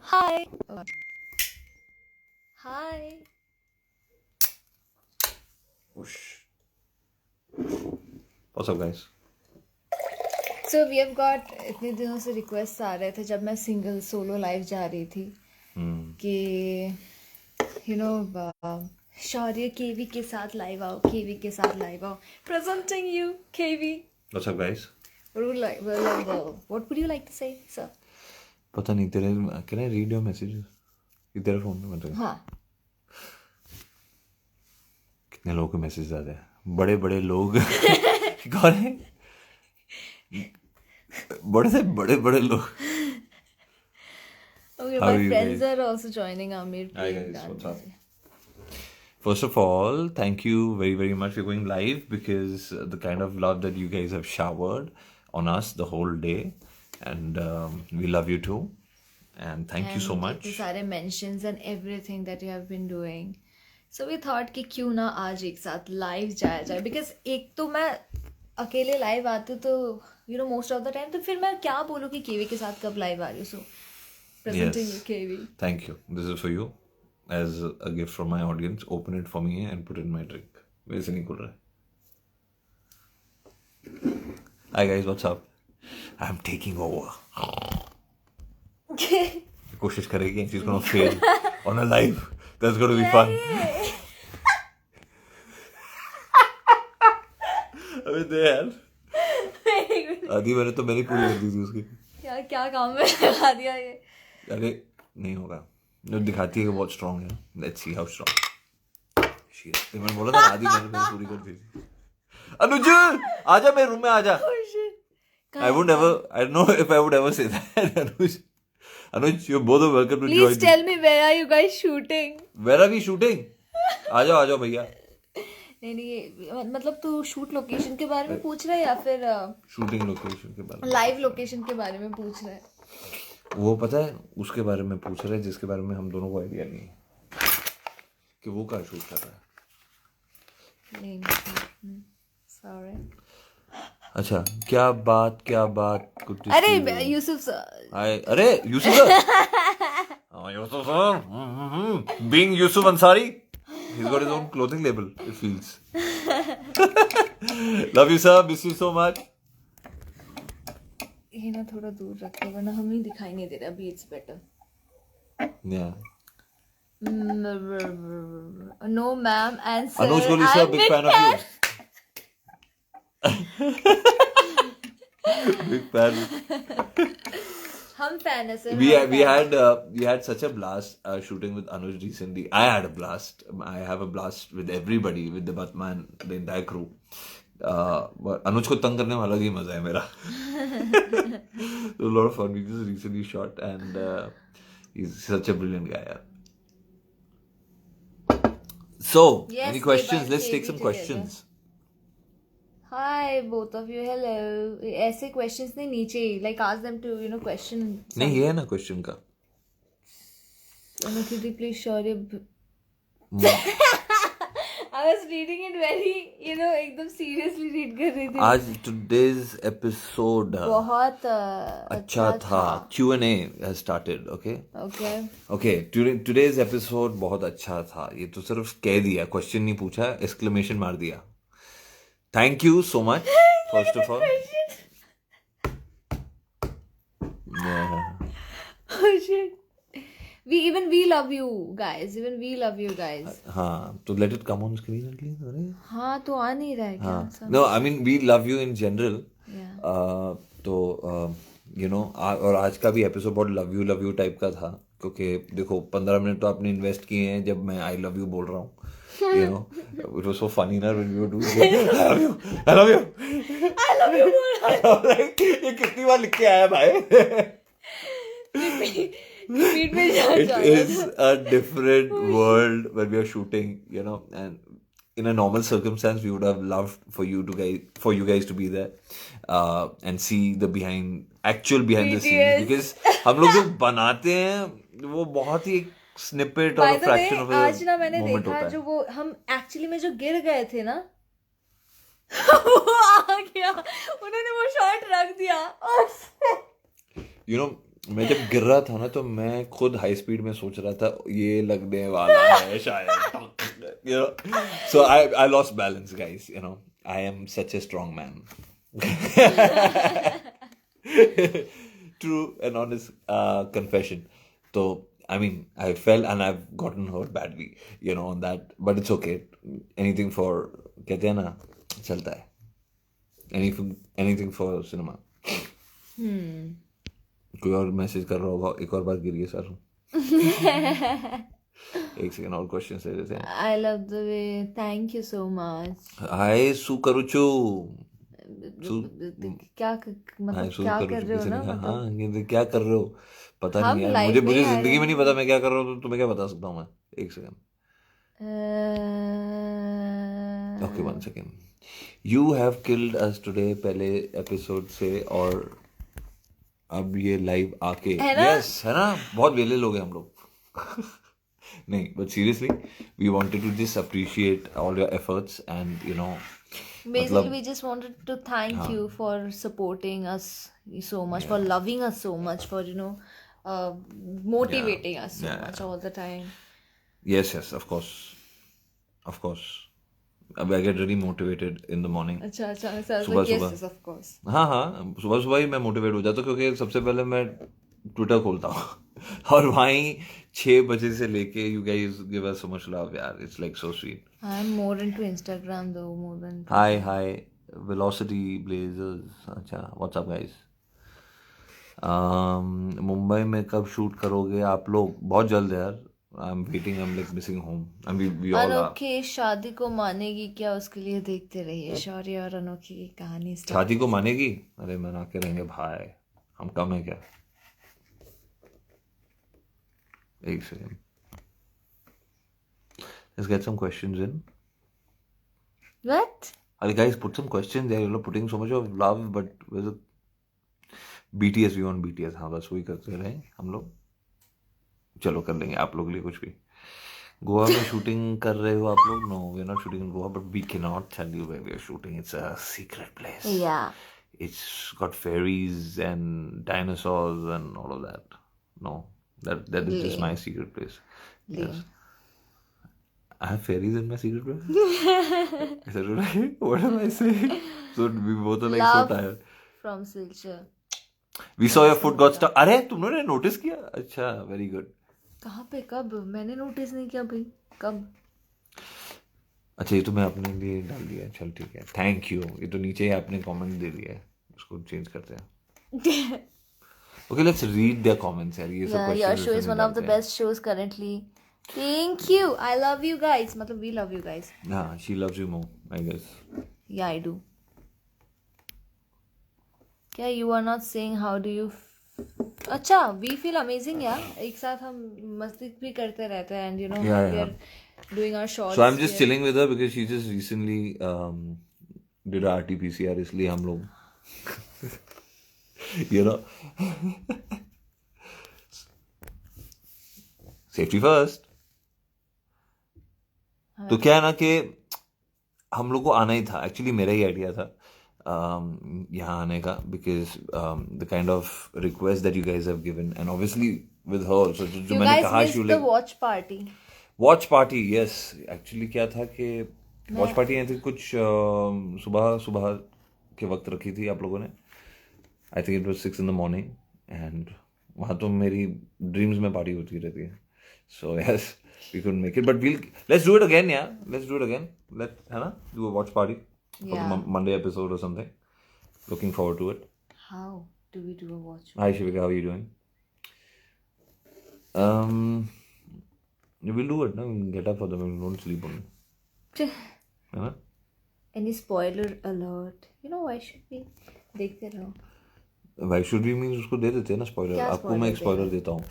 Hi. Hi. Whoosh. What's up, guys? So we have got इतने दिनों से request आ रहे थे जब मैं सिंगल सोलो लाइव जा रही थी कि यू नो शौर्य केवी के साथ लाइव आओ, केवी के साथ लाइव आओ. Presenting you, KV. What's up, guys? What would you like to say, sir? पता नहीं तेरे can I read your messages? ये तेरा फोन में मतलब हाँ. कितने लोगों के मैसेज आते हैं बड़े बड़े लोग कौन है बड़े से बड़े बड़े लोग Okay, How my are you friends guys? are also joining Amir. Hi guys, what's up? First of all, thank you very, very much for going live because the kind of love that you guys have showered on us the whole day. And we love you too. And thank you so much. इतने सारे mentions and everything that you have been doing. So we thought कि क्यों ना आज एक साथ live जाया जाए because एक तो मैं अकेले live आती हूँ तो you know most of the time तो फिर मैं क्या बोलूँ कि केवी के साथ कब live आ रही हूँ. So presenting you KV. Thank you. This is for you as a gift from my audience. Open it for me and put it in my drink. मेरे से नहीं खुल रहा है. Hi guys, what's up? I'm taking over. कोशिश करेगी and she's gonna fail on a live. That's gonna be fun. अबे दे यार. आधी मैंने तो मैंने पूरी कर दी थी उसकी. क्या क्या काम में लगा दिया ये. अरे नहीं होगा. जो दिखाती है कि बहुत स्ट्रांग है. Let's see how strong. Shit. मैंने बोला था आधी मैंने पूरी कर दी थी. अनुज आजा मेरे रूम में आजा. I would never. I don't know if I would ever say that. Anuj, you're both welcome to join. Please tell me where are you guys shooting? Where are we shooting? आ जाओ भैया. नहीं मतलब तू shoot location के बारे में पूछ रहा है या फिर शूटिंग लोकेशन के बारे में लाइव लोकेशन के बारे में पूछ रहा है. वो पता है उसके बारे में पूछ रहे हैं जिसके बारे में हम दोनों को आइडिया नहीं है कि वो कहाँ शूट कर रहा है. नहीं सॉरी. अच्छा क्या बात कुछ. अरे यूसुफ सर. अरे Yusuf sir. Yusuf sir being Yusuf Ansari. He's got his own clothing label, it feels. Love you, sir. Miss you so much. ये ना थोड़ा दूर रखते वरना हमें दिखाई नहीं दे रहा. अभी it's better. Yeah. No ma'am and sir. Anuj Kohli sir, big fan of you. Big fan. हम फैन है sir. We had such a blast shooting with Anuj recently. I had a blast. I have a blast with everybody, with the Batman, the entire crew. But Anuj को तंग करने में अलग ही मजा है मेरा. So a lot of fun. We just recently shot and he's such a brilliant guy. So Yes, any questions? Let's take KV some together. questions. Hi both of you. Hello. ऐसे questions नहीं नीचे like ask them to you know question. नहीं ये है ना question का. Please Shaurya. I was reading it very you know एकदम seriously read कर रही थी. आज today's episode बहुत अच्छा था. Q&A has started. Okay. Today's episode बहुत अच्छा था. ये तो सिर्फ कह दिया, question नहीं पूछा, exclamation मार दिया. Thank you so much. First of all. Yeah. Oh shit. We love you guys. Even we love you guys. हाँ तो let it come on screen at least. अरे हाँ तो आ नहीं रहा है क्या? हाँ. No, I mean we love you in general. Yeah. तो you know और आज का भी एपिसोड बहुत love you टाइप का था क्योंकि देखो 15 मिनट तो आपने इन्वेस्ट किए हैं जब मैं I love you बोल रहा हूँ. You know, it was so funny ना when we were doing it. I love you. Like, ये कितनी बार लिख के आया भाई. Repeat में जा It is a different world when we are shooting, you know, and in a normal circumstance we would have loved for you guys to be there and see the actual behind the scenes because हम लोग जो बनाते हैं वो बहुत ही snippet और fraction of आज ना मैंने देखा जो वो हम एक्चुअली में जो गिर गए थे ना वो आ गया. उन्होंने वो शॉट रख दिया. You know मैं जब गिर रहा था ना तो मैं खुद हाई स्पीड में सोच रहा था ये लगने वाला है शायद, you know. So I lost balance, guys, you know. I am such a strong man. True and honest confession. So I mean, I fell and I've gotten hurt badly, you know, on that. But it's okay. Anything for कहते हैं ना चलता है. Anything for cinema. कोई और message कर रहा होगा, एक और बार गिर गया सर. एक सेकंड और क्वेश्चन ले लेते हैं. I love the way. Thank you so much. हाय सु करुचु. क्या मतलब हाय सु क्या करुचु कर रहे हो किसी ना ने कहा, मतलब हाँ ये क्या कर रहे हो पता हम नहीं यार, live मुझे में मुझे ही आ जिंदगी रहे में नहीं पता मैं क्या कर रहा हूँ, तो तुम्हें क्या बता सकता हूँ मैं. एक second. Okay one second. You have killed us today पहले एपिसोड से और अब ये लाइव आके. है ना? यस है ना, बहुत वेले लोग हैं हम लोग. नहीं but seriously we wanted to just appreciate all your efforts and you know Basically, we just wanted to thank you for supporting us so much, for loving us so much, for motivating us so much all the time. yes of course. अब I get really motivated in the morning. अच्छा अच्छा sir सुबह yes सुबह. yes of course. हाँ सुबह सुबह ही मैं motivate हो जाता हूँ क्योंकि सबसे पहले मैं ट्विटर खोलता हूँ और वहीं 6 बजे से लेके you guys give us so much love यार. It's like so sweet. I'm more into Instagram though, more than high velocity blazers. अच्छा व्हाट्स अप गाइस. मुंबई में कब शूट करोगे आप लोग? बहुत जल्द यार. I am waiting. I am like missing home. And we all are. अनोखी शादी को मानेगी क्या, उसके लिए देखते रहिए शौर्य और अनोखी की कहानी स्टार्ट. शादी को मानेगी? अरे मना के रहेंगे भाई, हम कम है क्या. एक second. Let's get some questions in. What? Alright, guys, put some questions there. You're putting so much of love, but with BTS, we want BTS. हाँ बस वही करते रहे हम लोग. चलो कर लेंगे आप लोग के लिए कुछ भी. गोवा में शूटिंग कर रहे हो आप लोग? No, we're not shooting in Goa, but we cannot tell you where we are shooting. It's a secret place. Yeah. It's got fairies and dinosaurs and all of that. No, that is just my secret place. Yes. I have fairies in my secret place? Is that right? What am I saying? So we both are like Love so tired. from Silchar. We saw your foot got stuck. अरे तुमने notice किया? अच्छा very good. कहाँ पे कब? मैंने notice नहीं किया भाई. कब? अच्छा ये तो मैं अपने लिए डाल दिया. चल ठीक है. Thank you. ये तो नीचे ही आपने कमेंट दे दिया है. उसको चेंज करते हैं. Okay, let's read their comments यार. ये सब Yeah, your show is one of the best shows currently. Thank you. I love you guys. मतलब we love you guys. हाँ, she loves you more, I guess. Yeah, I do. क्या you are not saying how do you अच्छा we feel amazing यार. एक साथ हम मस्ती भी करते रहते हैं and you know we are doing our shorts. So I'm just chilling with her because she just recently did a RT-PCR. इसलिए हम लोग you know safety first. तो क्या है ना कि हम लोग को आना ही था. एक्चुअली मेरा ही आइडिया था यहाँ आने का because the kind of request that you guys have given and obviously with her also जो मैंने कहा you guys missed the watch party. Watch party. Yes actually क्या था कि वॉच पार्टी आई थी कुछ सुबह के वक्त रखी थी आप लोगों ने. I think it was 6 in the morning and वहाँ तो मेरी ड्रीम्स में पार्टी होती रहती है. So yes we couldn't make it, but let's do it again. Yeah, let's do it again. Let's do a watch party for the Monday episode or something. Looking forward to it. How do we do a watch? Hi Shivika, how are you doing? We'll do it. No, we'll get up for them. We don't sleep on it. Any spoiler alert? You know why should we? देखते रहो. Why should we means उसको दे देते हैं ना spoiler. आपको मैं एक spoiler देता हूँ.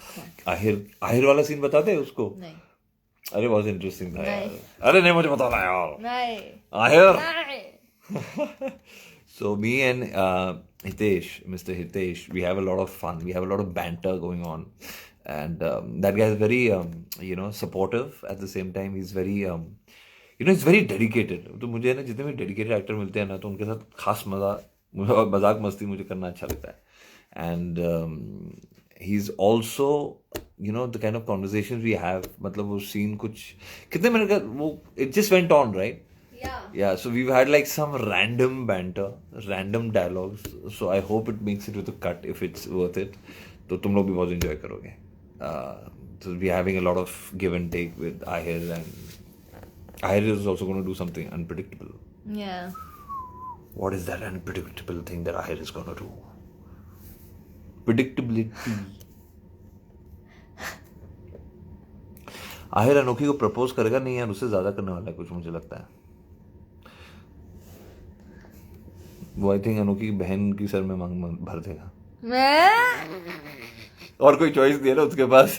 आहिर वाला सीन बताते हैं उसको. नहीं. अरे बहुत इंटरेस्टिंग था यार. अरे नहीं मुझे बताना यार. नहीं. Ahir. So me and Hitesh, Mr. Hitesh, we have a lot of fun. We have a lot of banter going on, and that guy is very supportive. At the same time, he's very he's very dedicated. तो मुझे ना जितने भी dedicated actor मिलते हैं ना तो उनके साथ खास मजाक मस्ती मुझे करना अच्छा लगता है. And he's also, you know, the kind of conversations we have, मतलब वो scene कुछ कितने मिनट का वो, it just went on, right? Yeah, so we've had like some random banter, random dialogues. So I hope it makes it with a cut if it's worth it. तो तुम लोग भी बहुत enjoy करोगे. So we're having a lot of give and take with Ahir, and Ahir is also going to do something unpredictable. Yeah. What is that unpredictable thing that Ahir is going to do? Predictability. Ahir अनोखी को propose करेगा नहीं यार, उससे ज्यादा करने वाला है कुछ, मुझे लगता है. वो आई थिंक अनोखी की बहन की सर में मांग भर देगा. मैं और कोई चॉइस नहीं है ना उसके पास.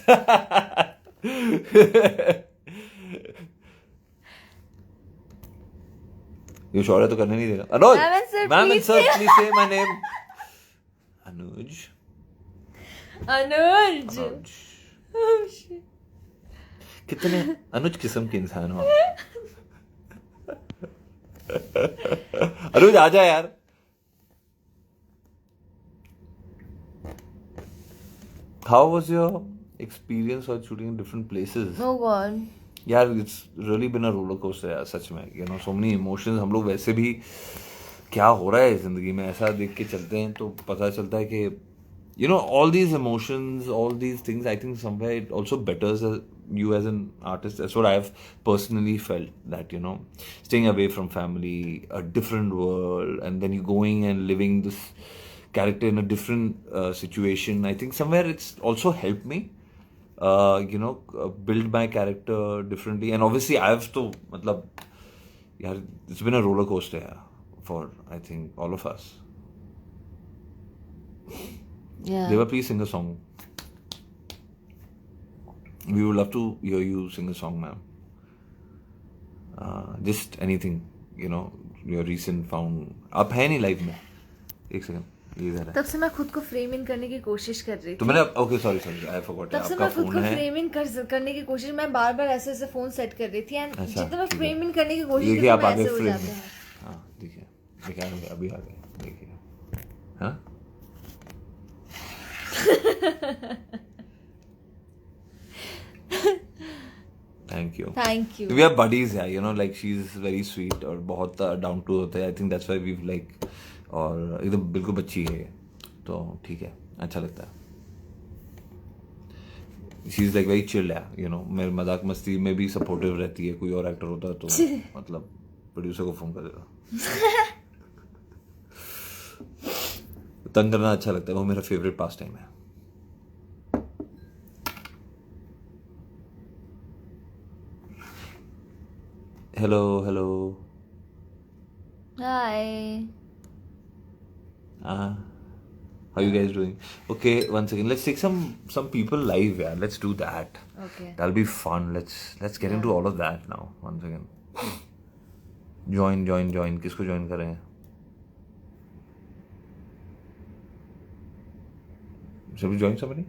ये शौर्य तो करने नहीं देगा. अनुज, मैम एंड सर प्लीज से my name. Anuj. Anuj. Oh, shit. कितने अनुज किस्म के इंसान हो. अनुज आजा यार. How was your experience of shooting in different places? Oh God. यार it's really been a roller coaster यार, सच में. You know, so many emotions. हम लोग वैसे भी क्या हो रहा है जिंदगी में ऐसा देख के चलते हैं तो पता चलता है कि you know, all these emotions, all these things, I think somewhere it also betters you as an artist. That's what I've personally felt, that, you know, staying away from family, a different world, and then you going and living this character in a different situation. I think somewhere it's also helped me, you know, build my character differently. And obviously I've to, matlab, yeah, it's been a roller coaster, yeah, for I think all of us. Yeah. Deva, please sing a song. We would love to hear you sing a song, ma'am. Just anything, you know, your recent found. आप है नहीं life में. एक second, ये इधर है. तब से मैं खुद को फ्रेम इन करने की कोशिश कर रही तो थी. मैंने ओके सॉरी आई फॉरगॉट. तब से आपका मैं खुद फोन को है. फ्रेम इन करने की कोशिश, मैं बार बार ऐसे ऐसे फोन सेट कर रही थी एंड अच्छा, जितना मैं ठीक है. फ्रेम इन करने की कोशिश देखिए करती आप हूँ आगे ऐसे हो फ्रेम जाते में. हैं. हाँ देखिए, देखिए आ गए, अभी आ गए, देखिए. हाँ thank you. Thank you. We are buddies, yeah, you know, like she's very sweet और बहुत down to earth है. I think that's why we've like, और एकदम बिल्कुल बच्ची है, तो ठीक है, अच्छा लगता है. She's like very chill, yeah, you know, मेरे मजाक मस्ती में भी सपोर्टिव रहती है. कोई और एक्टर होता तो मतलब प्रोड्यूसर को फोन कर देता. तंग करना अच्छा लगता है, वो मेरा फेवरेट पास टाइम है. Hello, hello. Hi. How you guys doing? Okay, one second. Let's take some people live, yeah. Let's do that. Okay. That'll be fun. Let's get into all of that now. One second. Join. किसको join करें? Shall we join somebody?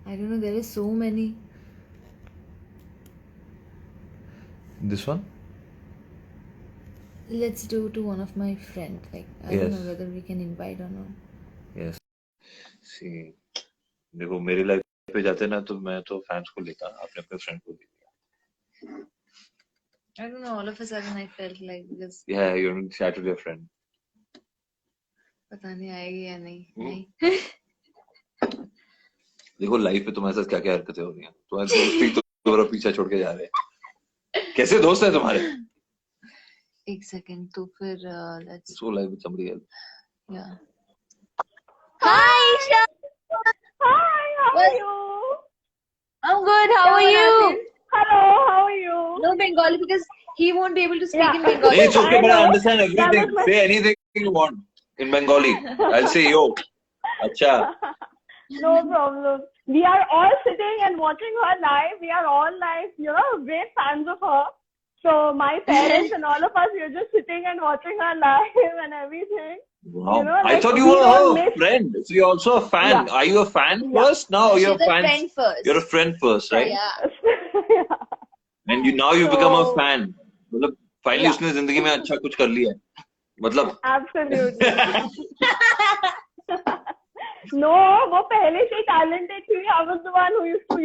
I don't know, there is so many. This one? Let's do to one of my friends. Like I Yes. don't know whether we can invite or not. Yes. See, देखो मेरी life पे जाते ना तो मैं तो fans को लेता, अपने अपने फ्रेंड को लेता. I don't know. All of a sudden, I felt like because Yeah, you're in chat with your friend. पता नहीं आएगी या नहीं. देखो लाइफ पे तुम्हारे साथ क्या क्या हरकतें हो रही हैं. तुम्हारे दोस्त ही तो तुम्हारा पीछा छोड़ के जा रहे हैं. कैसे दोस्त हैं तुम्हारे? एक सेकंड तो फिर let's. So live with somebody else. Yeah. Hi, Isha. Hi, how are you? I'm good. How are you? Hello, how are you? No Bengali because he won't be able to speak Yeah. in Bengali. It's okay, I but I know. understand That everything. was my- Say anything you want in Bengali. I'll say yo. Acha. No problem. We are all sitting and watching her live. We are all like, you know, great fans of her. So my parents and all of us, we are just sitting and watching her live and everything. Wow. You know, I like, thought you we were don't her miss- friend. So you're also a fan. Yeah. Are you a fan Yeah. first? No, you're She's a a fan. friend first. You're a friend first, right? Yeah. Yeah. And you now you become a So- fan. मतलब finally Yeah. उसने जिंदगी में अच्छा कुछ कर लिया है. मतलब Absolutely. No, वो पहले से talented थी. I was the one who used to,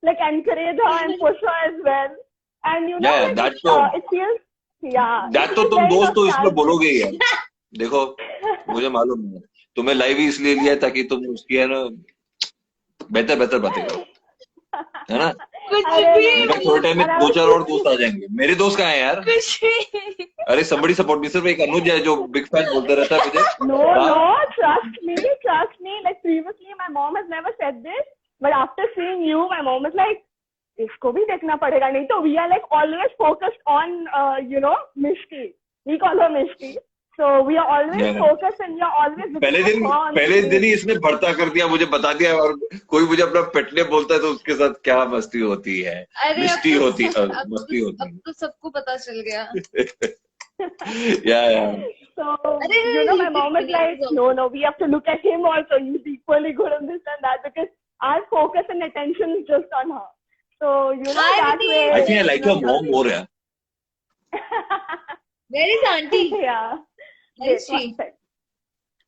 like encourage her and push her as well. And Yeah, like that तो it feels, it तुम feels दोस्त very तो इसमें बोलोगे ही nostalgic. यार। देखो, मुझे मालूम है तुम्हें लाइव ही इसलिए लिया है ताकि तुम उसकी है ना बेहतर बातें करो, है ना? कुछ अरे भी नहीं, इनफैक्ट थोड़े टाइम में and I 2-4 और was दोस्त आ जाएंगे। मेरे दोस्त कहाँ हैं यार? कुछ भी अरे somebody support me। सिर्फ एक अनुज है जो बिग फैन बोलता रहता है मुझे। No, हाँ? trust me. Like previously, my mom has never said this, but after seeing you, my mom is like, इसको भी देखना पड़ेगा, नहीं तो we are like always focused on, Mishti. We call her Mishti. So we are always Yeah. focused and we are always पहले looking at her on the दिन screen. ही इसने भर्ता कर दिया, मुझे बता दिया। और कोई मुझे अपना पेटने बोलता है तो उसके साथ क्या मस्ती होती है, अरे मिस्टी होती है, अब मस्ती होती अब तो सबको पता चल गया। है। या So, अरे my mom is like, no, we have to look at him also. He's equally good on this and that because our focus and attention is just on her. So, Hi, that Auntie. way. I think I like your mom more, yeah. Where is auntie? Yeah. Where is Wait, she? one sec.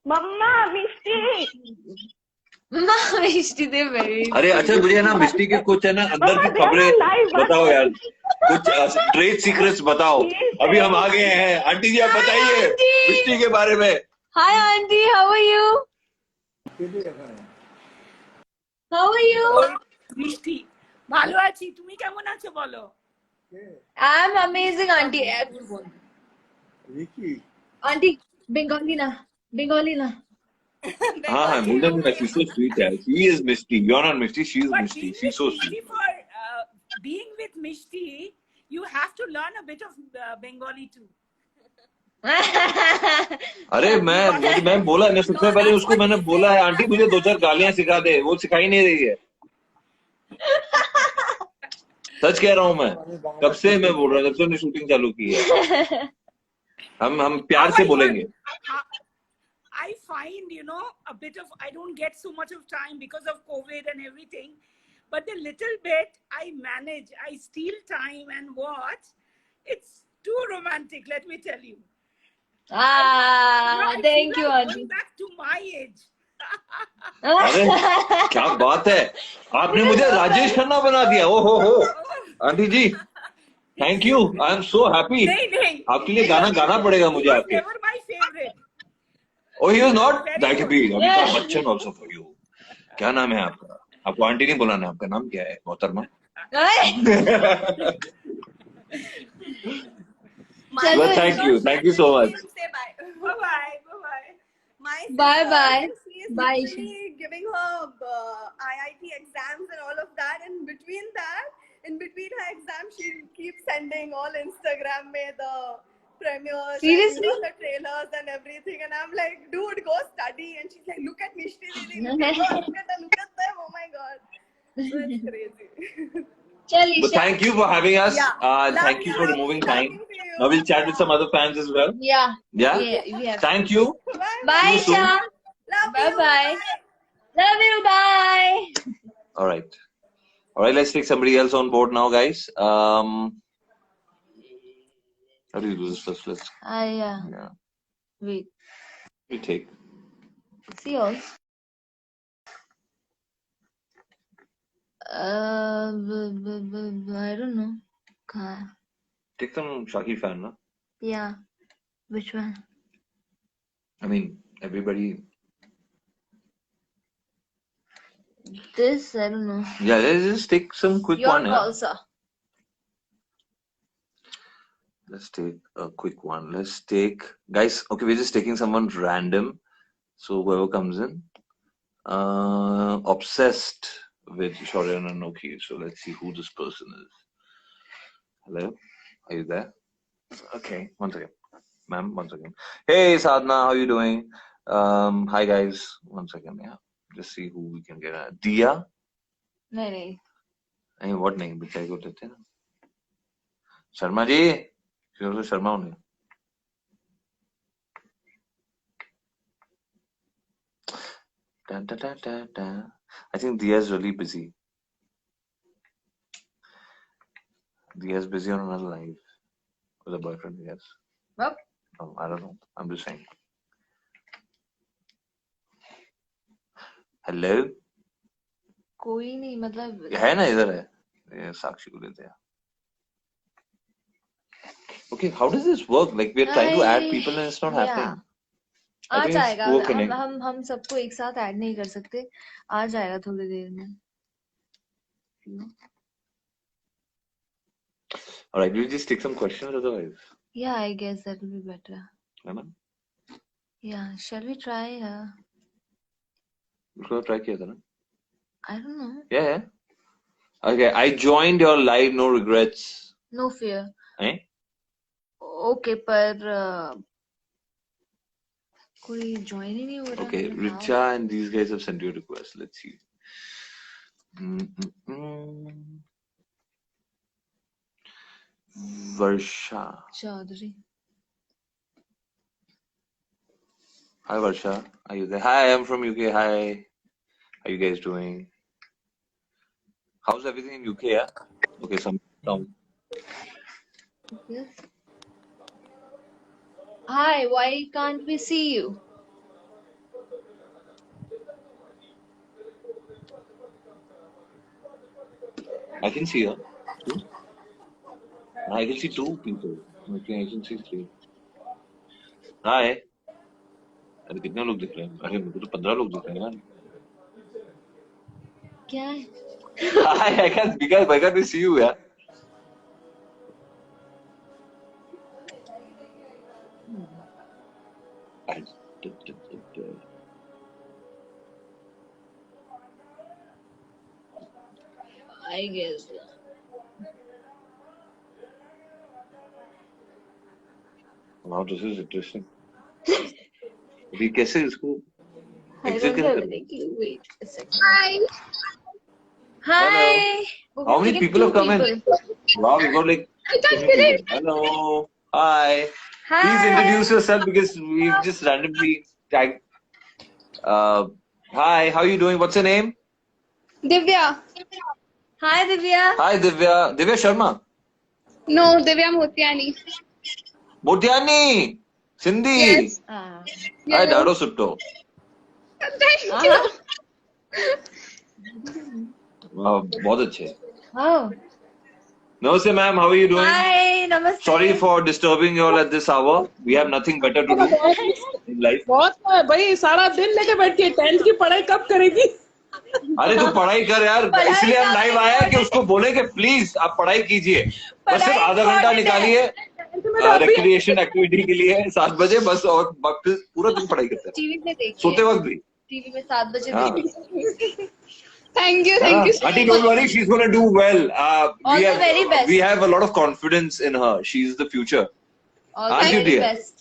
Mama, Mishti. Mama, Mishti, they very. अरे अच्छा, मुझे है ना मिस्टी के कुछ है ना अंदर की Mama, they are खबरें live. बताओ यार, कुछ ट्रेड सीक्रेट्स बताओ। अभी हम आ गए हैं। आंटी जी आप बताइए मिस्टी के बारे में। Hi, auntie. How are you? How are you? মিষ্টি ভালো আছি, তুমি কেমন আছো বলো? I'm amazing, auntie. Auntie, Bengali na. हाँ हाँ, बोल दो। She's so sweet यार। She is Misty. You're not Misty. She is But Misty. being She's with so Mishti sweet. for being with Mishti, you have to learn a bit of Bengali too. अरे मैं बोला ना, सबसे पहले उसको मैंने बोला है आंटी मुझे 2-4 गालियां सिखा दे, वो सिखाई नहीं रही है। सच कह रहा हूँ मैं, कब से मैं बोल रहा हूँ, जब से हमने शूटिंग चालू की है। हम प्यार से बोलेंगे। I find, a bit of, I don't get so much of time because of COVID and everything, but the little bit I manage, I steal time and watch. It's too romantic, let me tell you. I Thank feel you, like auntie. going back to my age. अरे क्या बात है, आपने मुझे राजेश खन्ना बना दिया। ओ हो aunty ji, thank you. I am so happy. नहीं आपके लिए गाना गाना पड़ेगा मुझे He was आपके। never my favorite. Oh, he was not that Very big. Amitabh Bachchan also for you। क्या नाम है आपका? आपको आंटी नहीं बुलाना है, आपका नाम क्या है मोहतरमा? Well, thank you so much। Say bye. Bye-bye. My Bye. sister, she is Bye, literally giving her IIT exams and all of that. And in between her exams, she keeps sending all Instagram में the premieres, Seriously? and, the trailers and everything. And I'm like, dude, go study. And she's like, look at Mishti Didi, look at them. Oh my god, so it's crazy. Chal, But thank you for having us। Yeah. Thank you for removing time। Talking to you. Now we'll chat with some other fans as well। Yeah. Yeah? We have. Thank you। Bye, See you soon। Isha. Love Bye you. bye. Love you. Bye. All right, let's take somebody else on board now, guys। How do you do this first? Let's Yeah. Wait. we take See you. I don't know. take some Shaki fan, na? Yeah. Which one? I mean, everybody. This, I don't know. Yeah, let's just take some quick Your one. Yeah? call, sir. Let's take a quick one. Let's take, guys. Okay, we're just taking someone random. So whoever comes in, obsessed with Shaurya Anoki. So let's see who this person is. Hello, are you there? Okay, one second, ma'am. One second. Hey, Sadhna, how are you doing? Hi guys. One second. Yeah, just see who we can get. Dia. No. I mean, what name? Bichai ko dete na. Sharma ji. She's also Sharma only। I think Dia's really busy। Dia's busy on another live with a boyfriend, I guess। Well. from? I don't know. I'm just saying. Hello? कोई नहीं मतलब है ना इधर है. ये साक्षी को लेते हैं. Okay, how does this work? Like we're trying to add people and it's not happening. I uh think it's जाएगा. poor connect. हम सबको एक साथ ऐड नहीं कर सकते. आ जाएगा थोड़ी देर में. All right, we'll just take some questions otherwise. Yeah, I guess that will be better. है ना? Yeah, shall we try? उसको try किया था ना? I don't know. Yeah. Okay, I joined your live, no regrets. No fear. Eh? Okay, पर कोई join ही नहीं हो रहा. Okay, Richa and these guys have sent you a request. Let's see. Varsha. Chaudhary. Hi Varsha, are you there? Hi, I'm from UK. Hi, how you guys doing? How's everything in UK? Yeah. Okay, some. Yes. Hi, why can't we see you? I can see her. I can see two people. Okay, I can see three. Hi. अरे कितने लोग दिख रहे हैं? अरे मुझे तो 15 लोग दिख रहे हैं यार. क्या है? Hi, why can't we see you? Yeah. I guess. Wow, this is interesting. अभी कैसे इसको I exit don't have करें? any clue. Wait a second. Hi. Hello. How many people have come in? Wow, we got like. Hello. Hi. Hi. Please introduce yourself because we've just randomly tagged. Hi, how are you doing? What's your name? Divya. Hi, Divya. Hi, Divya. Divya Sharma. No, Divya Motiani. Motiani. Sindhi. Yes. Ah. Hi, Dado Sutto. Thank you. Wow, बहुत अच्छे. Oh. Namaste, ma'am. How are you doing? Hi. Namaste. Sorry for disturbing you all at this hour. We have nothing better to do in life. बहुत भाई सारा दिन लेके बैठी है 10th की पढ़ाई कब करेगी? अरे तू पढ़ाई कर यार. इसलिए हम लाइव आए हैं कि उसको बोले कि प्लीज आप पढ़ाई कीजिए. बस सिर्फ आधा घंटा निकालिए रिक्रिएशन एक्टिविटी के लिए 7 बजे बस. और बाकी पूरा दिन पढ़ाई करते हैं. टीवी में देखिए. सोते वक्त भी. टीवी में 7 बजे हाँ. देखिए. Thank you. Thank you. Auntie, don't worry, she's going to do well. All the very best. We have a lot of confidence in her. She's the future. All the Aren't you, very dear? best.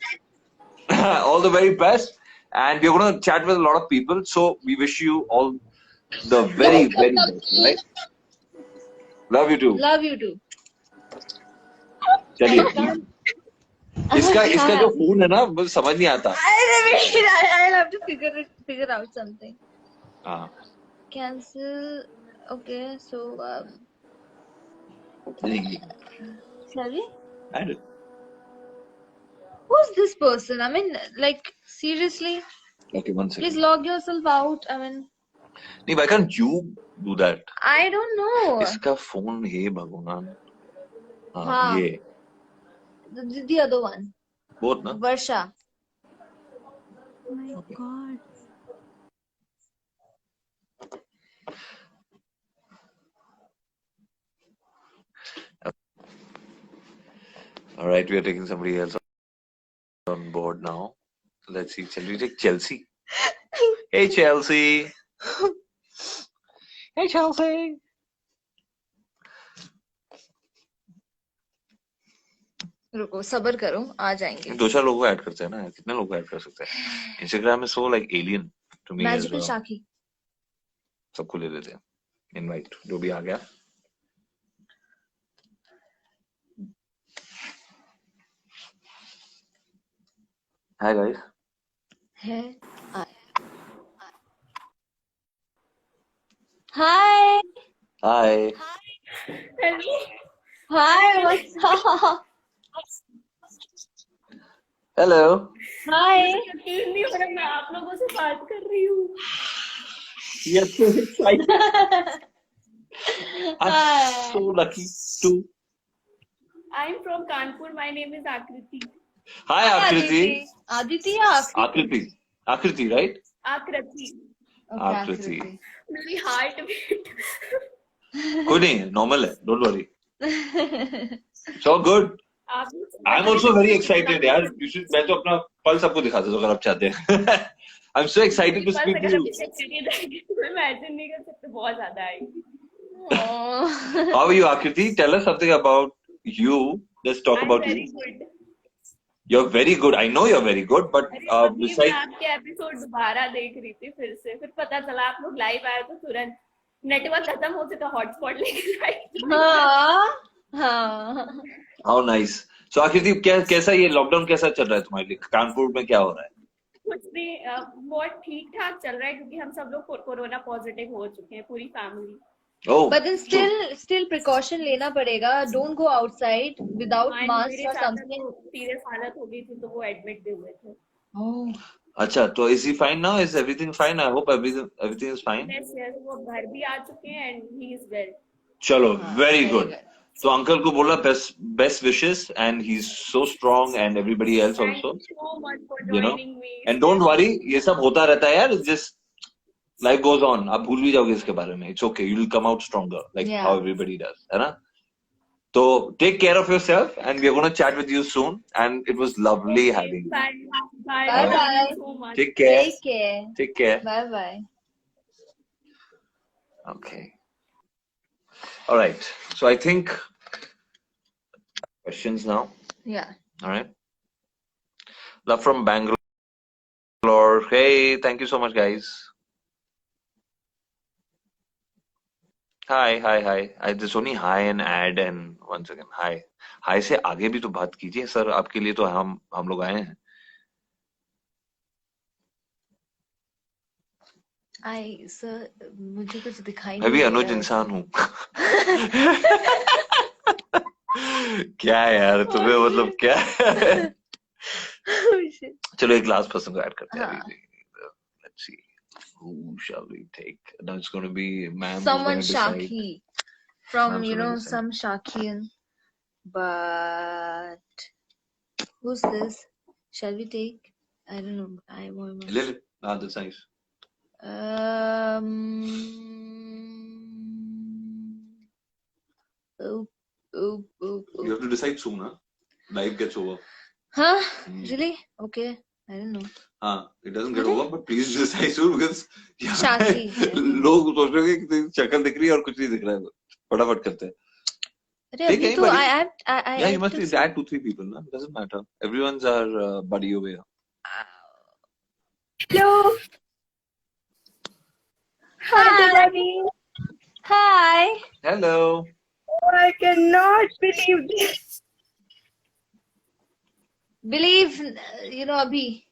All the very best. And we're going to chat with a lot of people. So we wish you all the very, very best. Right? Love you too. Love you too. चलिए. इसका जो phone है ना मुझे समझ नहीं आता. I'll have to figure out something. हाँ. Cancel. Okay, so नहीं. shall we? Add it. Who's this person? I mean, like seriously, Okay, one second. please log yourself out. I mean, नहीं, why can't you do that? I don't know. इसका phone है भगवान. हाँ, हाँ. ये. The other one. Both ना. Varsha. Oh my God. All right, we are taking somebody else on board now. Let's see. Shall we take Chelsea? Hey, Chelsea. Hey, Chelsea. रुको सबर करो आ जाएंगे. 2-4 लोगों को ऐड करते हैं ना. कितने लोगों को ऐड कर सकते हैं? Instagram is so like alien to me as magical well. शाखी. सबको ले लेते हैं. Invite जो भी आ गया. Hi guys. है. Hi. Hi. Hi. What's up? Hello. Hi. यकीन नहीं हो रहा मैं आप लोगों से बात कर रही हूँ. Yes, so excited. I'm so lucky too. I'm from Kanpur. My name is Akriti. Hi, Akriti. Aditi या Akriti? Akriti, right? Akriti. Okay, Akriti. मेरी heart beat. कोई नहीं, normal है. Don't worry. So good. I'm also very excited, यार. You should. मैं तो अपना pulse आपको दिखा देता हूँ अगर आप चाहते हैं. I'm so excited to speak to you. मैं imagine नहीं कर सकते, बहुत ज़्यादा आएगी. How are you, Akriti? Tell us something about you. Let's talk about very you. good. You're very good. I know you're very good, but अभी मैं besides, आपके एपिसोड दोबारा देख रही थी फिर पता चला आप लोग लाइव आए तो तुरंत नेटवर्क खत्म हो चुका, हॉटस्पॉट लेके हाँ. how nice. So Akriti, कैसा ये लॉकडाउन कैसा चल रहा है तुम्हारे लिए? कानपुर में क्या हो रहा है? कुछ भी बहुत ठीक ठाक चल रहा है क्योंकि हम सब लोग कोरोना पॉजिटिव हो चुके हैं, पूरी family. Oh, But then still precaution लेना पड़ेगा. Don't go outside without mask or something. Serious हालत हो गई थी तो वो एडमिट भी हुए थे. Oh. अच्छा, तो is he fine now? Is everything fine? I hope everything is fine. Yes, वो घर भी आ चुके हैं and he is well. चलो, very very good. तो अंकल को बोला best wishes and he's so strong and everybody else Thank also. you so much for You know, joining me. and don't worry, ये सब होता रहता है यार. Just life goes on. आप भूल भी जाओगे इसके बारे में. It's okay. You'll come out stronger, like Yeah. how everybody does, है ना? So take care of yourself, and we're gonna chat with you soon. And it was lovely having you. Bye. Bye Thank bye. you so much. Take care. Take care. Take care. Bye bye. Okay. All right. So I think questions now. Yeah. All right. Love from Bangalore. Hey, thank you so much, guys. Hi. I just only hi and add and once again hi. Hi से आगे भी तो बात कीजिए sir. आपके लिए तो हम लोग आए हैं. सर मुझे कुछ दिखाई मैं भी नहीं अनुज दे रहा इंसान हूँ. क्या है यार तुम्हें, मतलब क्या है? है. चलो एक लास्ट पर्सन को ऐड करते हैं. हाँ. Let's see. Who shall we take? No, it's going to be ma'am. Someone Shaki from Ma'am's gonna decide. some Shakian. But who's this? Shall we take? I don't know. I want. Lily. Ah, that's nice. You have to decide soon, huh? Life gets over. Huh? Really? Okay. I don't know. It doesn't get over, but please decide soon because Shaki. लोग सोच रहे हैं कि शक्ल दिख रही है और कुछ नहीं दिख रहा है. फटाफट करते हैं. अरे Take अभी तो anybody. I Yeah, you have must to add 2-3 people, no? It doesn't matter. Everyone's our buddy over here. Hello. Hi. Hi. Hello. Oh, I cannot believe this. Believe अभी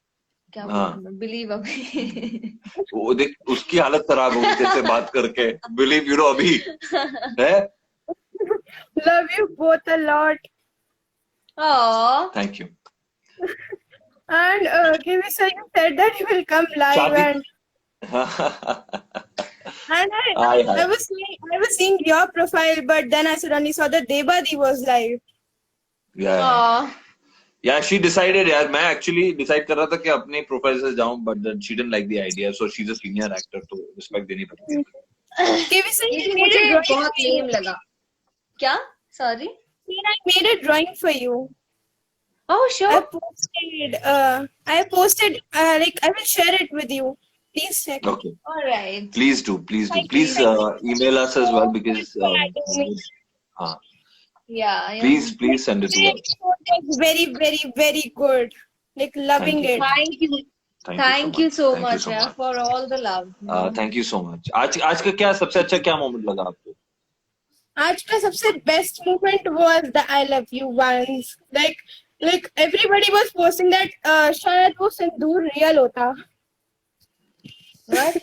क्या हाँ. believe अभी. वो देख उसकी हालत खराब हो गई जैसे बात करके. Believe अभी है. Love you both a lot. Oh. Thank you. And Kiwi sir, you said that you will come live Shadi. and Hi. I was seeing your profile, but then I suddenly saw that Debadi was live. Yeah. Oh. Yeah, she decided. यार मैं actually decide कर रहा था कि अपने profile से जाऊं, but then she didn't like the idea, so she's a senior actor, तो respect देनी पड़ती है. Kiwi sir, you made मुझे a drawing बहुत for you. lame लगा. क्या? Sorry. I made a drawing for you. Oh I sure. posted. Like I will share it with you. Please check. Okay. All right. Please do. Please email us as well because Yeah. please send it to us. It was very, very, very good. Like loving Thank you. it. Thank you so Thank you much so yeah, much. for all the love. Thank you so much. आज का क्या सबसे अच्छा क्या moment लगा आपको? आज का सबसे best moment was the I love you ones. Like everybody was posting that शायद वो सिंदूर real होता. What?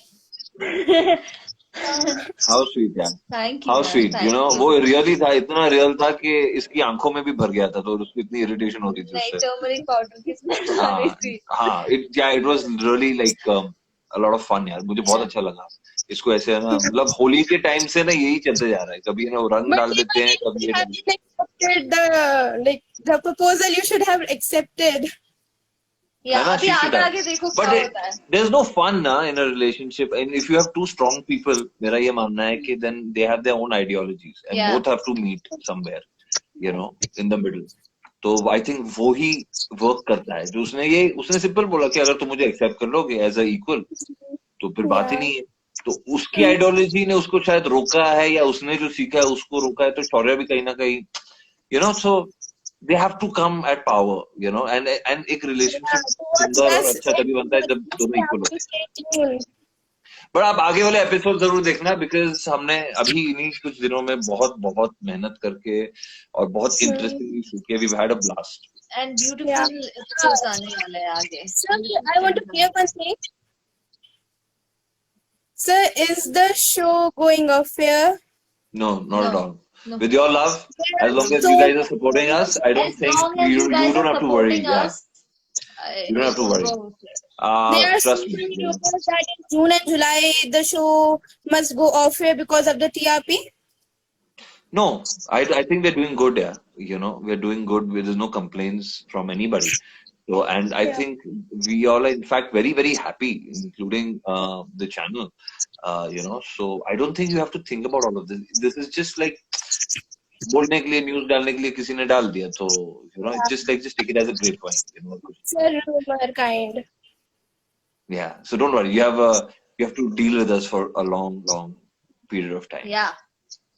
How sweet यार, Thank you, how man. sweet, you know, Thank वो you. रियली था, इतना रियल था कि इसकी आंखों में भी भर गया था, तो उसको इतनी इरिटेशन होती थी नहीं, उससे। टर्मरिक पाउडर की स्मेल आ रही हाँ थी। हाँ, it was really like a lot of fun यार, मुझे बहुत अच्छा लगा इसको ऐसे है ना, मतलब होली के टाइम से ना यही चलते जा रहा है, कभी ना वो रंग But डाल even देते हैं, if कभी you ये डाल haven't accepted the proposal, you should have accepted. या है ना, अभी she should आगे have. आगे देखो But क्या होता है। there's no fun na in a relationship, and if you have two strong people, मेरा ये मानना है कि then they have their own ideologies and Yeah. both have to meet somewhere, you know, in the middle. तो I think वो ही work करता है, जो उसने सिंपल बोला कि अगर तुम मुझे एक्सेप्ट कर लोगे एज अ इक्वल, तो फिर बात ही Yeah. नहीं है। तो उसकी आइडियोलॉजी ने उसको शायद रोका है, या उसने जो सीखा है उसको रोका है, तो शौर्य भी कहीं ना कहीं, you know, so they have to come at power, you know, and एक रिलेशनशिप सुंदर और अच्छा तभी बनता है जब दोनों इक्वल होते हैं। बट आप आगे वाले एपिसोड जरूर देखना, बिकॉज हमने अभी इन्हीं कुछ दिनों में बहुत बहुत मेहनत करके और बहुत इंटरेस्टिंगली शूट किया, we had a blast. And beautiful episodes आने वाले हैं आगे। Sir, I want to clear one thing. Sir, is the show going off fair? No, not at No. all. No. With your love, as long as So, you guys are supporting us, I don't As think long as you you guys don't are have to worry. supporting Yeah, us, you don't have it to will worry. go. there are so Trust me. many You know. rumors that in June and July the show must go off fair because of the TRP. No, I think we're doing good. Yeah, you know, we're doing good. There's no complaints from anybody. So, and I Yeah. think we all are in fact very very happy, including the channel. You know, so I don't think you have to think about all of this. This is just like बोलने के लिए, news डालने के लिए किसी ने डाल दिया, तो you know, it's just take it as a great point. You know, Sir, rumor kind. yeah. So don't worry. You have to deal with us for a long period of time. Yeah.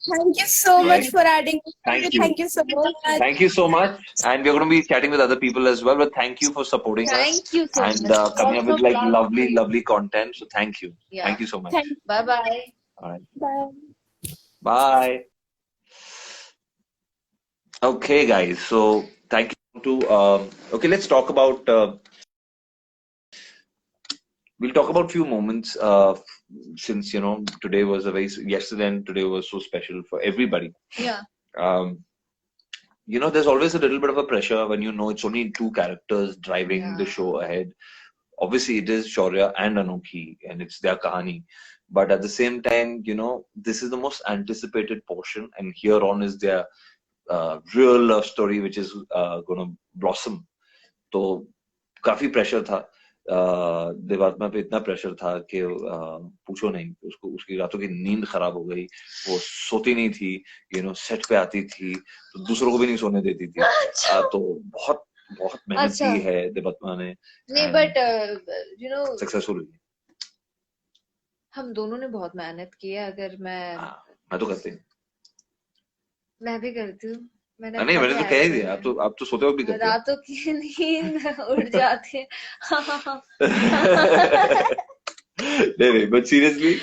Thank you so Right. much for adding. Thank you. Thank you so much. Thank you so much. And we're going to be chatting with other people as well. But thank you for supporting us Thank you so and much. coming up with like Lots of love. lovely content. So thank you. Yeah. Thank you so much. Thank you. Bye bye. All right. Bye. Bye. Okay, guys. So thank you to. Okay, let's talk about. We'll talk about few moments. Since you know today was yesterday and today was so special for everybody. Yeah. You know, there's always a little bit of a pressure when you know it's only two characters driving the show ahead. Obviously, it is Shaurya and Anokhi, and it's their kahani. But at the same time, you know, this is the most anticipated portion, and here on is their real love story, which is going to blossom. तो काफी pressure था, देवात्मा पे इतना pressure था कि पूछो नहीं, उसको उसकी रातों की नींद खराब हो गई, वो सोती नहीं थी, यू नो, सेट पे आती थी तो दूसरों को भी नहीं सोने देती थी। तो बहुत बहुत मेहनत की है देवात्मा ने। नहीं, बट यू नो, सक्सेसफुल हुई। हम दोनों ने बहुत मेहनत की है। अगर मैं तो करती हूँ, मैं भी करती हूँ। मैंने तो कह ही दिया, आप तो सोते हो भी करते हो। रातों की नींद उड़ जाती है। नहीं, but seriously,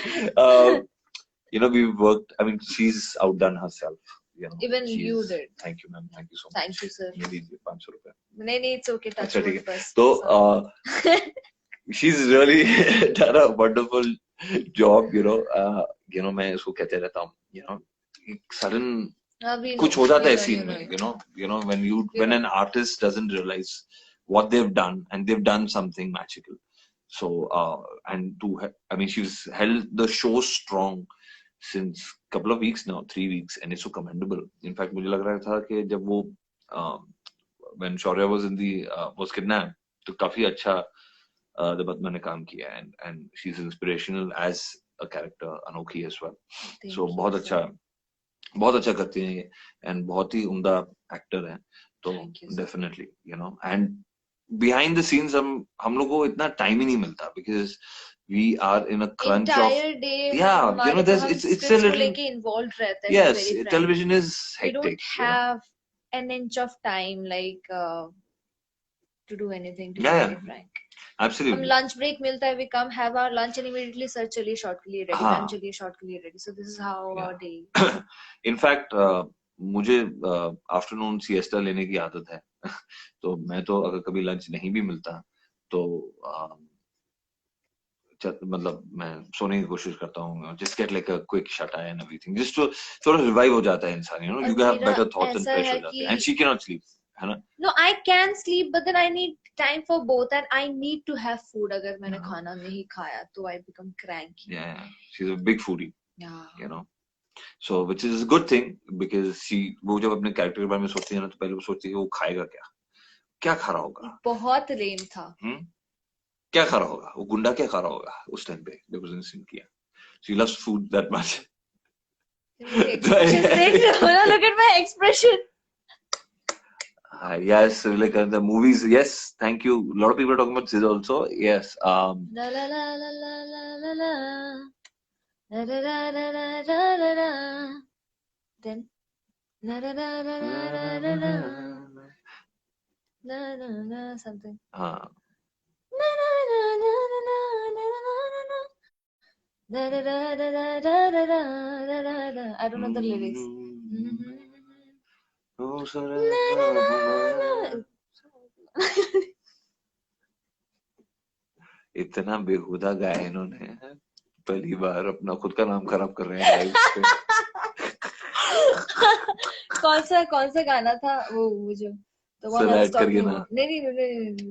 you know, we've worked. I mean, she's outdone herself. You know, Even you did. Thank you, ma'am. Thank you so much. Thank you, sir. ये लीजिए 500 रुपए। नहीं, it's okay. Touch wood first. तो she's really done a wonderful job. You know, मैं इसको कहते रहता हूँ. You know, sudden कुछ हो जाता है scene में. You know, when an artist doesn't realize what they've done, and they've done something magical. So I mean, she's held the show strong since couple of weeks now, 3 weeks, and it's so commendable. In fact, मुझे लग रहा था कि जब वो when Shaurya was kidnapped, तो काफी अच्छा देवात्मा ने काम किया, and she's inspirational as a character, Anokhi as well. So बहुत अच्छा करती हैं ये, and बहुत ही उम्दा एक्टर हैं, तो definitely, you know, and behind the scenes हम लोग को इतना टाइम ही नहीं मिलता, because we are in a crunch entire of day. Yeah, you know, it's a little involved रहता है. Yes, television is hectic. We don't have an inch of time to do anything, to be very frank. Absolutely. हम lunch break मिलता है, we come have our lunch and immediately sir चलिए short के लिए ready, ma'am चलिए short के लिए ready. So this is how our day. In fact, मुझे afternoon siesta लेने की आदत है, तो मैं तो अगर कभी lunch नहीं भी मिलता, तो मतलब मैं सोने की कोशिश करता हूँ, just get like a quick shut eye and everything, just to थोड़ा revive हो जाता है इंसान, you know, और you have मेरा better thoughts and ऐसा fresh है हो जाते हैं, कि and she cannot sleep, है ना? no, I can sleep, but then I need time for both, and I need to have food. अगर मैंने Yeah. खाना नहीं खाया तो I become cranky. Yeah, she's a big foodie, Yeah. you know, so which is a good thing because वो जब अपने character के बारे में सोचती है ना, तो पहले वो सोचती है कि वो खाएगा क्या खा रहा होगा, बहुत लेम था. क्या खा रहा होगा, वो गुंडा क्या खा रहा होगा उस टाइम पे जब उसने सीन किया. She loves food that much. मेरे expression देख रहे हो ना? Look at my expression. Yes, like the movies. Yes, thank you. A lot of people are talking about this also. Yes. La la la la la la la la. La la la la la la la la. Then la la la la la la la la. La la la something. हाँ. La la la la la la la la la. La la la la la la la la la la. I don't know the lyrics. इतना बेहुदा गाया इन्होंने, पहली बार अपना खुद का नाम खराब कर रहे हैं लाइव पे. कौन सा गाना था वो जो the one I was talking about. नहीं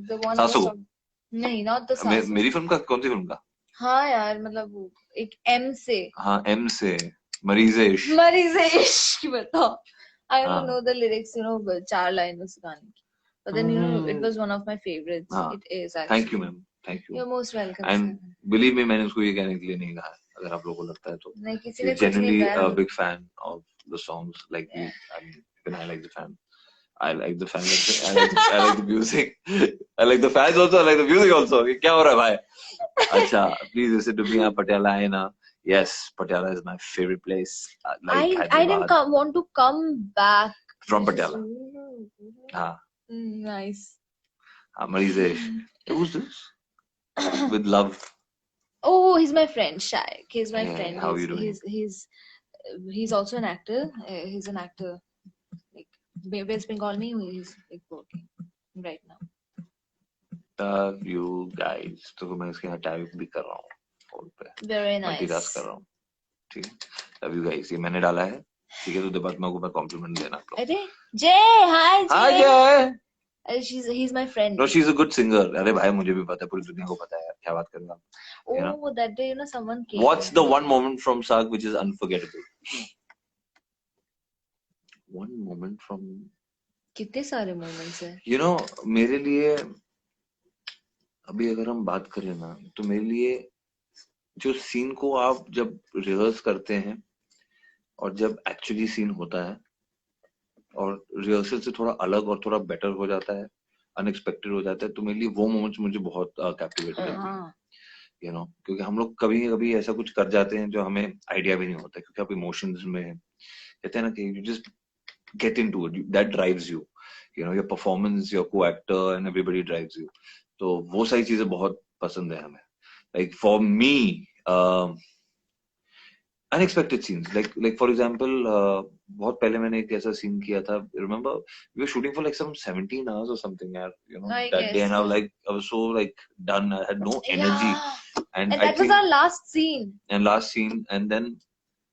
the one I was सासू. talking. नहीं, not the सासू. मेरी फिल्म का, कौन सी फिल्म का? हाँ यार, मतलब वो एक M से. हाँ, M से मरीज़े इश्क. मरीज़े इश्क बताओ. I don't know the lyrics, you know, 4 line उस गाने की. But then, you know, it was one of my favorites. It is actually. Thank you, ma'am. Thank you. You're most welcome. And believe me, मैंने उसको ये कहने के लिए नहीं कहा, अगर आप लोगों को लगता है तो. नहीं, किसी ने कुछ नहीं Genuinely कहा. a big fan of the songs. Like I mean, even I like the fan. I like the fan. I like the music. I like the fans also. I like the music also. क्या हो रहा है भाई? अच्छा, please listen to me. Patiala है ना? Yes, Patiala is my favorite place. Like I didn't want to come back from Patiala. हाँ. Nice. Marize. Who's this? With love. Oh, he's my friend, Shaik. He's my friend. How are you doing? He's also an actor. He's an actor. Like West Bengal में he's like working right now. Love you guys. तो मैं इसके यहाँ type भी कर रहा हूँ phone पे. Very nice. मल्टीटास्क कर रहा हूँ. ठीक है. Love you guys. ये मैंने डाला है. ठीक है, तो बाद में मैं कॉम्प्लीमेंट देना आपको. अरे Jay, hi Jay. हाँ क्या है? He's my friend. No, she's a good singer. अरे भाई मुझे भी पता है, पूरी दुनिया को पता है. क्या बात कर रहे हो आप? Oh, that day, you know, someone came. What's the one moment from Saag which is unforgettable? One moment from. कितने सारे moments हैं. You know, मेरे लिए अभी अगर हम बात करें ना, तो मेरे लिए जो सीन को आप जब रिहर्स करते हैं और जब एक्चुअली सीन होता है और रिहर्सल से थोड़ा अलग और थोड़ा बेटर हो जाता है, अनएक्सपेक्टेड हो जाता है, तो मेरे लिए वो मोमेंट्स मुझे बहुत कैप्टिवेट करते हैं. यू नो, क्योंकि हम लोग कभी कभी ऐसा कुछ कर जाते हैं जो हमें आइडिया भी नहीं होता, क्योंकि आप इमोशंस में कहते हैं ना कि you just get into it, that drives you, you know, your performance, your co-actor and everybody drives you. तो वो सारी चीजें बहुत पसंद है हमें. Like for me unexpected scenes, like for example, बहुत पहले मैंने एक ऐसा सीन किया था. Remember, we were shooting for like some 17 hours or something, you know, that day, and I was so like done. I had no energy, and that was our last scene. And then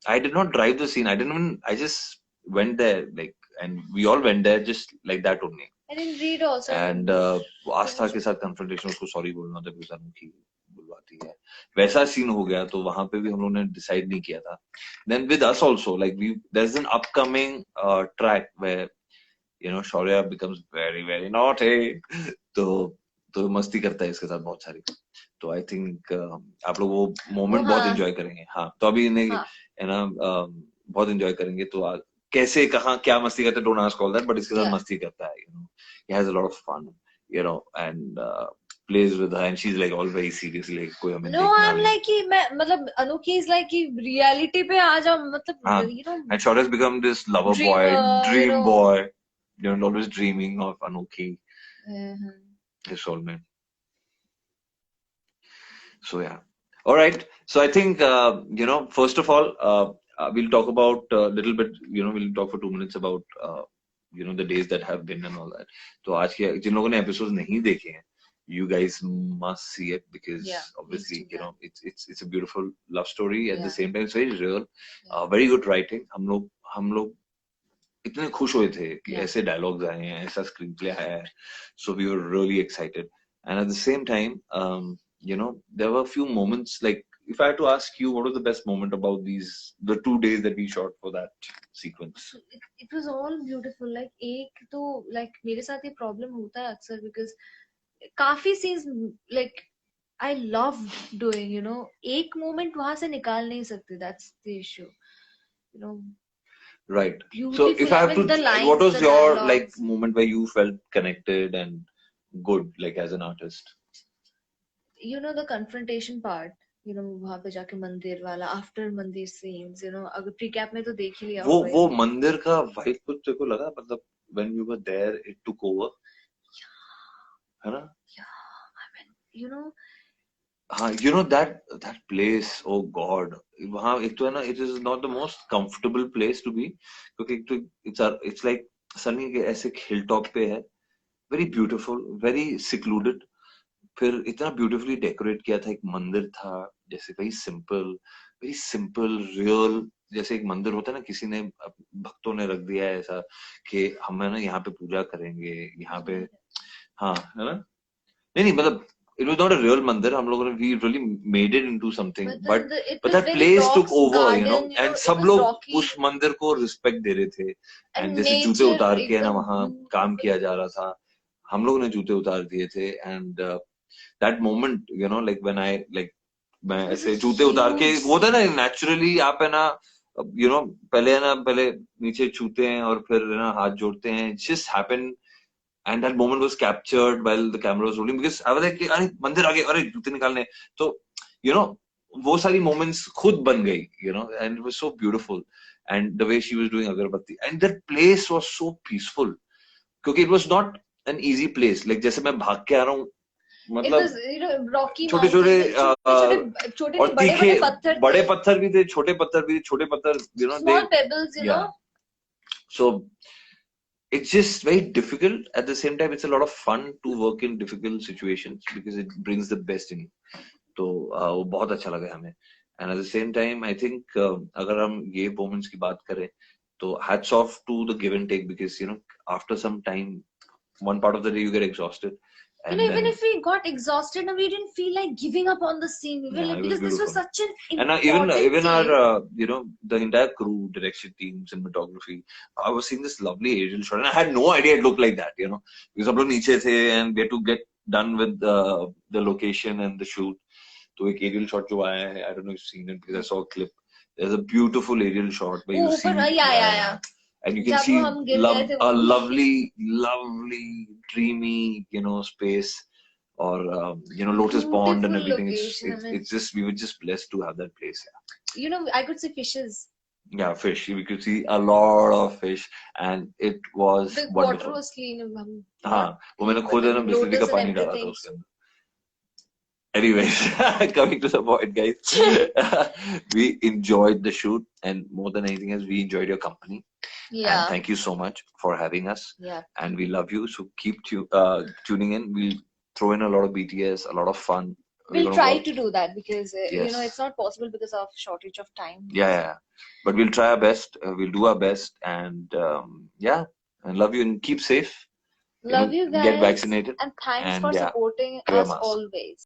I did not drive the scene. I just went there, like, and we all went there just like that only. I didn't read also. And आस्था के साथ confrontation, उसको sorry बोलना था because अनोखी बुलवाती है, वैसा scene हो गया. तो वहां पे भी हम लोगों ने डिसाइड नहीं किया था. Then with us also, like there's an upcoming track where, you know, Shaurya becomes very very naughty. तो मस्ती करता है इसके साथ बहुत सारी. तो I think आप लोग वो मोमेंट बहुत एंजॉय करेंगे. हाँ, तो अभी है ना, बहुत एंजॉय करेंगे. तो कैसे कहाँ क्या मस्ती करता है, don't ask all that, but इसके साथ मस्ती करता है, you know, he has a lot of fun, you know, and plays with her, and she's like all very serious, like कोई हमें no, I'm like कि मैं मतलब अनोखी is like कि reality पे आ जाओ, मतलब you know, and Shaurya has become this lover boy, dream boy, you know, always dreaming of Anokhi, his soulmate. So yeah, all right. So I think you know, first of all, we'll talk about a little bit, you know, we'll talk for 2 minutes about you know, the days that have been and all that. तो आज के जिन लोगों ने episode नहीं देखे हैं, you guys must see it because Yeah, obviously needs to, yeah. it's a beautiful love story at the Yeah. same time it's very real. Yeah. Very good writing. हम लोग इतने खुश हुए थे कि Yeah. ऐसे डायलॉग्स आए हैं, ऐसा स्क्रीन प्ले आया है. So we were really excited. And at the same time, there were a few moments like if I had to ask you, what was the best moment about the 2 days that we shot for that sequence? It was all beautiful. Like एक तो like मेरे साथ ये problem होता है अक्सर because काफी scenes like I love doing, एक moment वहां से निकाल नहीं सकते. That's the issue. Right. So Beautiful. if I have to, The lines, what was the your dialogues. moment where you felt connected and good as an artist? The confrontation part. वहां पे जाके मंदिर वाला after मंदिर scenes. अगर precap में तो देख ही लिया होगा. वो मंदिर का वाइब कुछ तेरे को लगा मतलब when you were there it took over? है ना? Yeah, हाँ, that place, oh God, वहाँ एक तो है ना, it is not the most comfortable place to be क्योंकि एक तो it's like सनी के ऐसे hilltop पे है, very beautiful, very secluded. फिर इतना beautifully decorate किया था, एक मंदिर था जैसे very simple, real, जैसे एक मंदिर होता है ना, किसी ने भक्तों ने रख दिया है ऐसा कि हम है ना यहाँ पे पूजा करेंगे, यहाँ पे हाँ है ना, नहीं मतलब it was not a real mandir. हम लोगों ने we really made it into something, but that place took over, and सब लोग उस मंदिर को respect दे रहे थे, and जैसे जूते उतार के है ना वहाँ काम किया जा रहा था, हम लोगों ने जूते उतार दिए थे, and that moment, like when I मैं ऐसे जूते उतार के वो था ना naturally आप है ना पहले नीचे छूते हैं और फिर है ना हाथ जोड़ते हैं, it just happened. And that moment was captured while the camera was rolling because I was like, अरे मंदिर आ गए, अरे जूते निकालने, तो वो सारी moments खुद बन गई, and it was so beautiful, and the way she was doing agarbatti, and that place was so peaceful, क्योंकि it was not an easy place, like जैसे मैं भाग के आ रहा हूँ, मतलब रॉकी छोटे और तीखे बड़े पत्थर भी थे, छोटे पत्थर भी थे, छोटे पत्थर, small pebbles, so it's just very difficult. At the same time, it's a lot of fun to work in difficult situations because it brings the best in you. तो वो बहुत अच्छा लगा हमें. And at the same time, I think अगर हम ये moments की बात करें, तो hats off to the give and take because after some time, one part of the day you get exhausted. And even if we got exhausted, we didn't feel like giving up on the scene. We were like, because this was such an important even scene. our the entire crew, direction team, cinematography, I was seeing this lovely aerial shot and I had no idea it looked like that, because हम लोग नीचे थे and we had to get done with the location and the shoot. तो एक aerial shot जो आया है, I don't know if you've seen it because I saw a clip. There's a beautiful aerial shot where you see and you can see a lovely dreamy space or lotus pond and everything. It's just, we were just blessed to have that place. I could see fishes. Yeah, fish. We could see a lot of fish and it was the wonderful. Water was clean. हाँ, वो मैंने खुद है ना बिस्लरी का पानी डाला था उसके अंदर. Anyways, coming to the point, guys, we enjoyed the shoot and more than anything else, we enjoyed your company. Yeah. And thank you so much for having us. Yeah. And we love you. So keep tuning in. We'll throw in a lot of BTS, a lot of fun. We'll try to do that because, Yes. it's not possible because of shortage of time. Yeah. But we'll try our best. We'll do our best. And and love you and keep safe. Love you guys. Get vaccinated. And thanks And for yeah, supporting wear a us mask. always.